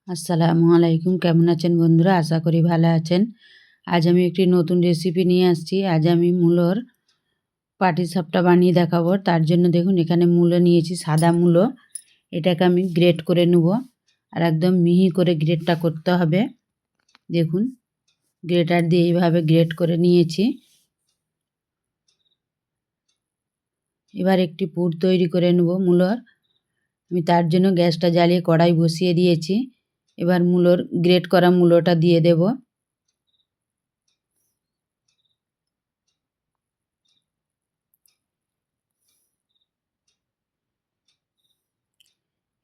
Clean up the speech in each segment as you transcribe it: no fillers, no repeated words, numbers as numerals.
আসসালামু আলাইকুম। কেমন আছেন বন্ধুরা? আশা করি ভালো আছেন। আজ আমি একটি নতুন রেসিপি নিয়ে আসছি। আজ আমি মূলোর পাটিসাপটা বানিয়ে দেখাবো। তার জন্য দেখুন এখানে মূলো নিয়েছি, সাদা মূলো। এটাকে আমি গ্রেট করে নেব, আর একদম মিহি করে গ্রেটটা করতে হবে। দেখুন গ্রেটার দিয়ে এইভাবে গ্রেট করে নিয়েছি। এবার একটি পুর তৈরি করে নেব মূলোর। আমি তার জন্য গ্যাসটা জ্বালিয়ে কড়াই বসিয়ে দিয়েছি। এবার মূলোর গ্রেট করা মূলোটা দিয়ে দেব।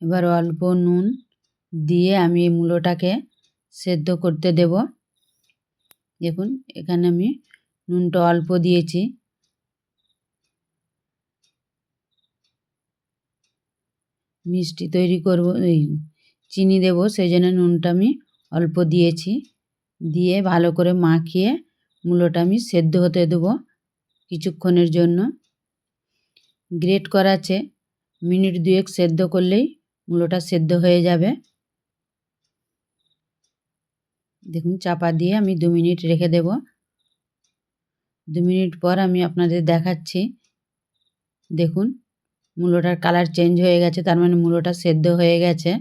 এবার অল্প নুন দিয়ে আমি এই মূলোটাকে সেদ্ধ করতে দেব। দেখুন এখানে আমি নুনটা অল্প দিয়েছি। মিষ্টি তৈরি করব, এই চিনি দেব, সেই জন্য নুনটা আমি অল্প দিয়েছি। দিয়ে ভালো করে মাখিয়ে মূলোটা আমি সেদ্ধ হতে দেবো কিছুক্ষণের জন্য। গ্রেট করা আছে, মিনিট দুয়েক সেদ্ধ করলেই মূলোটা সেদ্ধ হয়ে যাবে। দেখুন চাপা দিয়ে আমি 2 মিনিট রেখে দেব। 2 মিনিট পর আমি আপনাদের দেখাচ্ছি। দেখুন মূলোটার কালার চেঞ্জ হয়ে গেছে, তার মানে মূলোটা সেদ্ধ হয়ে গেছে।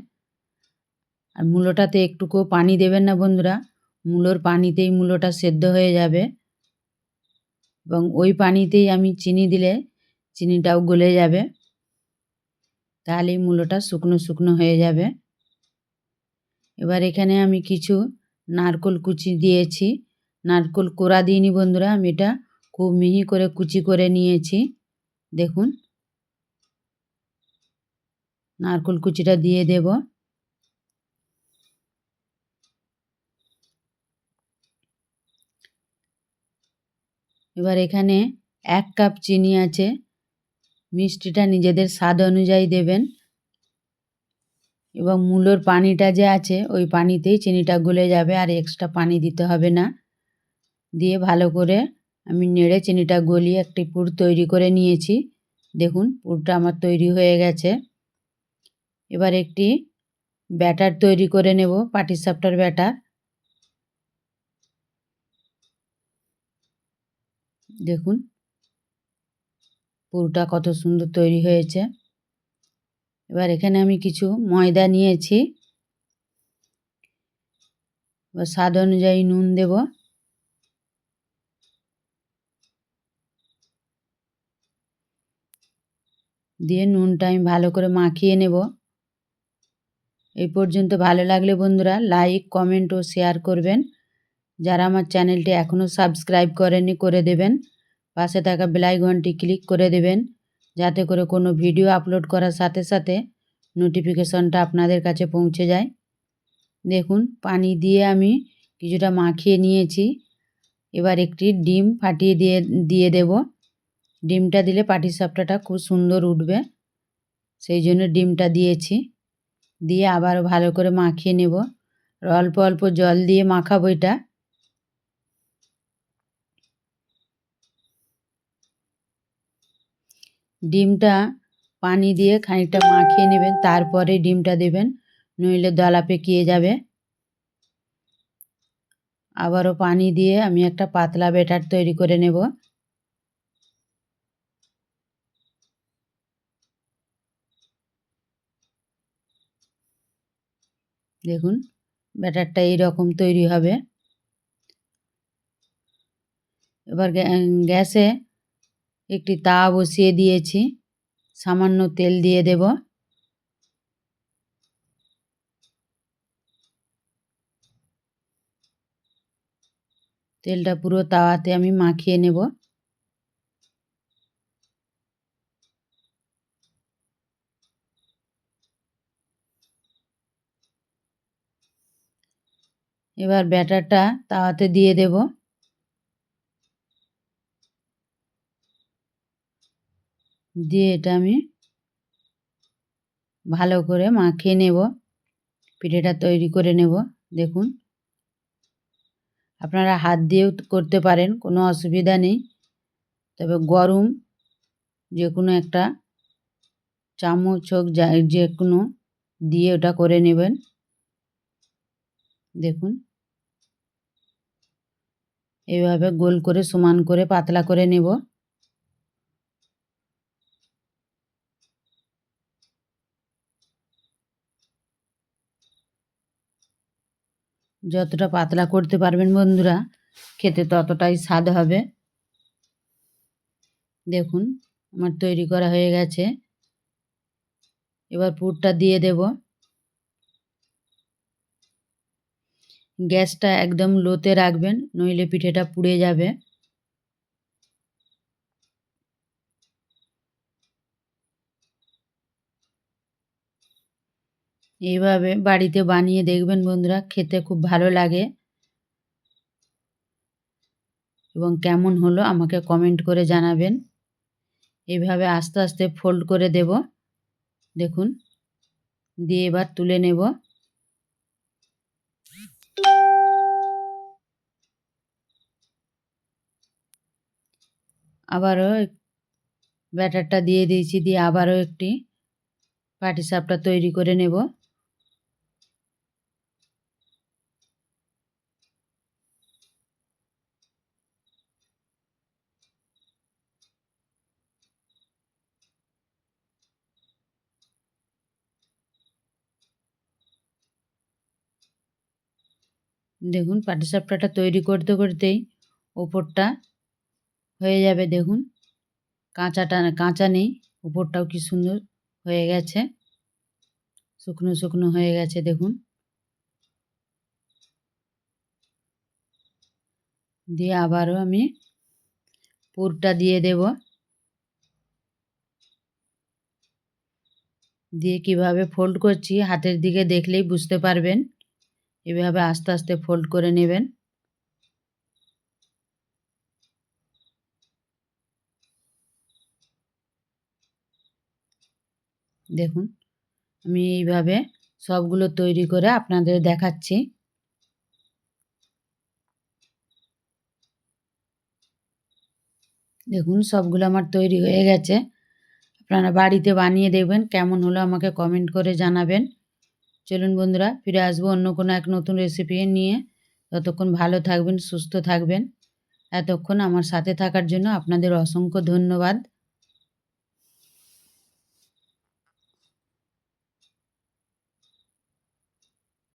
আর মূলোটাতে একটুকুও পানি দেবেন না বন্ধুরা, মূলোর পানিতেই মূলোটা সেদ্ধ হয়ে যাবে। এবং ওই পানিতেই আমি চিনি দিলে চিনিটাও গলে যাবে, তাহলেই মূলোটা শুকনো শুকনো হয়ে যাবে। এবার এখানে আমি কিছু নারকেল কুচি দিয়েছি। নারকেল কোড়া দিইনি বন্ধুরা, আমি এটা খুব মিহি করে কুচি করে নিয়েছি। দেখুন নারকেল কুচিটা দিয়ে দেব। এবার এখানে 1 কাপ চিনি আছে। মিষ্টিটা নিজেদের স্বাদ অনুযায়ী দেবেন। এবং মূলোর পানিটা যে আছে ওই পানিতেই চিনিটা গলে যাবে, আর এক্সট্রা পানি দিতে হবে না। দিয়ে ভালো করে আমি নেড়ে চিনিটা গলিয়ে একটি পুর তৈরি করে নিয়েছি। দেখুন পুরটা আমার তৈরি হয়ে গেছে। এবার একটি ব্যাটার তৈরি করে নেব, পাটিসাপটার ব্যাটার। দেখুন পুরটা কত সুন্দর তৈরি হয়েছে। এবার এখানে আমি কিছু ময়দা নিয়েছি। এবার স্বাদ অনুযায়ী নুন দেব। দিয়ে নুনটা আমি ভালো করে মাখিয়ে নেব। এই পর্যন্ত ভালো লাগলে বন্ধুরা লাইক, কমেন্ট ও শেয়ার করবেন। যারা আমার চ্যানেলটি এখনও সাবস্ক্রাইব করেনি করে দেবেন। পাশে থাকা বেল আইকনটি ক্লিক করে দেবেন, যাতে করে কোনো ভিডিও আপলোড করার সাথে সাথে নোটিফিকেশনটা আপনাদের কাছে পৌঁছে যায়। দেখুন পানি দিয়ে আমি কিছুটা মাখিয়ে নিয়েছি। এবার একটি ডিম ফাটিয়ে দিয়ে দেব। ডিমটা দিলে পাটিসাপটাটা খুব সুন্দর উঠবে, সেই জন্য ডিমটা দিয়েছি। দিয়ে আবার ভালো করে মাখিয়ে নেব। অল্প অল্প জল দিয়ে মাখাবো এটা। ডিমটা পানি দিয়ে খানিকটা মাখিয়ে নেবেন, তারপরে ডিমটা দেবেন, নইলে দলা পেকিয়ে যাবে। আবারও পানি দিয়ে আমি একটা পাতলা ব্যাটার তৈরি করে নেব। দেখুন ব্যাটারটা এইরকম তৈরি হবে। এবার গ্যাসে একটি তাওয়া বসিয়ে দিয়েছি, সামান্য তেল দিয়ে দেব। তেলটা পুরো তাওয়াতে আমি মাখিয়ে নেব। এবার ব্যাটারটা তাওয়াতে দিয়ে দেব। দিয়ে এটা আমি ভালো করে মাখিয়ে নেব, পিঠেটা তৈরি করে নেব। দেখুন আপনারা হাত দিয়েও করতে পারেন, কোনো অসুবিধা নেই। তবে গরম যে কোনো একটা চামচ হোক, যে কোনো দিয়ে ওটা করে নেবেন। দেখুন এইভাবে গোল করে সমান করে পাতলা করে নেব। যতটা পাতলা করতে পারবেন বন্ধুরা খেতে ততটাই স্বাদ হবে। দেখুন আমার তৈরি করা হয়ে গেছে। এবার পুরটা দিয়ে দেব। গ্যাসটা একদম লোতে রাখবেন, নইলে পিঠেটা পুড়ে যাবে। এইভাবে বাড়িতে বানিয়ে দেখবেন বন্ধুরা, খেতে খুব ভালো লাগে। এবং কেমন হলো আমাকে কমেন্ট করে জানাবেন। এইভাবে আস্তে আস্তে ফোল্ড করে দেব। দেখুন দিয়ে এবার তুলে নেব। আবারও ব্যাটারটা দিয়ে দিয়েছি, দিয়ে আবারও একটি পাটিসাপটা তৈরি করে নেব। দেখুন পাটিসাপটাটা তৈরি করতে করতেই ওপরটা হয়ে যাবে। দেখুন কাঁচা নেই, উপরটাও কি সুন্দর হয়ে গেছে, শুকনো শুকনো হয়ে গেছে। দেখুন দিয়ে আবারও আমি পুরটা দিয়ে দেব। দিয়ে কিভাবে ফোল্ড করছি হাতের দিকে দেখলেই বুঝতে পারবেন। এভাবে আস্তে আস্তে ফোল্ড করে নেবেন। দেখুন আমি এইভাবে সবগুলো তৈরি করে আপনাদের দেখাচ্ছি। দেখুন সবগুলো আমার তৈরি হয়ে গেছে। আপনারা বাড়িতে বানিয়ে দেখবেন, কেমন হলো আমাকে কমেন্ট করে জানাবেন। চলুন বন্ধুরা ফিরে আসবো অন্য কোনো এক নতুন রেসিপি নিয়ে। ততক্ষণ ভালো থাকবেন, সুস্থ থাকবেন। এতক্ষণ আমার সাথে থাকার জন্য আপনাদের অসংখ্য ধন্যবাদ।